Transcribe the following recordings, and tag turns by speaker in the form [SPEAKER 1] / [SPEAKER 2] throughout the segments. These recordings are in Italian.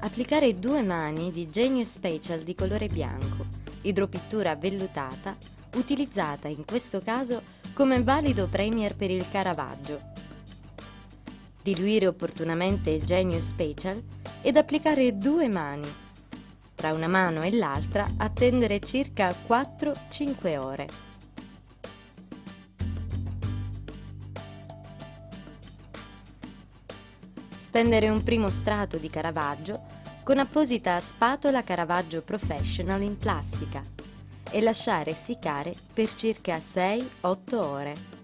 [SPEAKER 1] Applicare 2 mani di Genius Spatial di colore bianco, idropittura vellutata, utilizzata in questo caso come valido primer per il Caravaggio. Diluire opportunamente il Genius Spatial ed applicare 2 mani. Tra una mano e l'altra attendere circa 4-5 ore. Stendere un primo strato di Caravaggio con apposita spatola Caravaggio Professional in plastica e lasciare essiccare per circa 6-8 ore.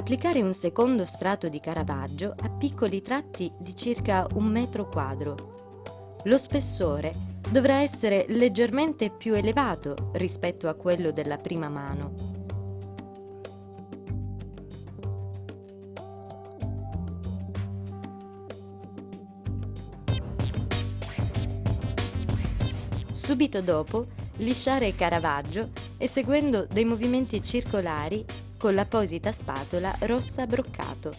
[SPEAKER 1] Applicare un secondo strato di Caravaggio a piccoli tratti di circa 1 metro quadro. Lo spessore dovrà essere leggermente più elevato rispetto a quello della prima mano. Subito dopo, lisciare il Caravaggio eseguendo dei movimenti circolari con l'apposita spatola rossa broccato.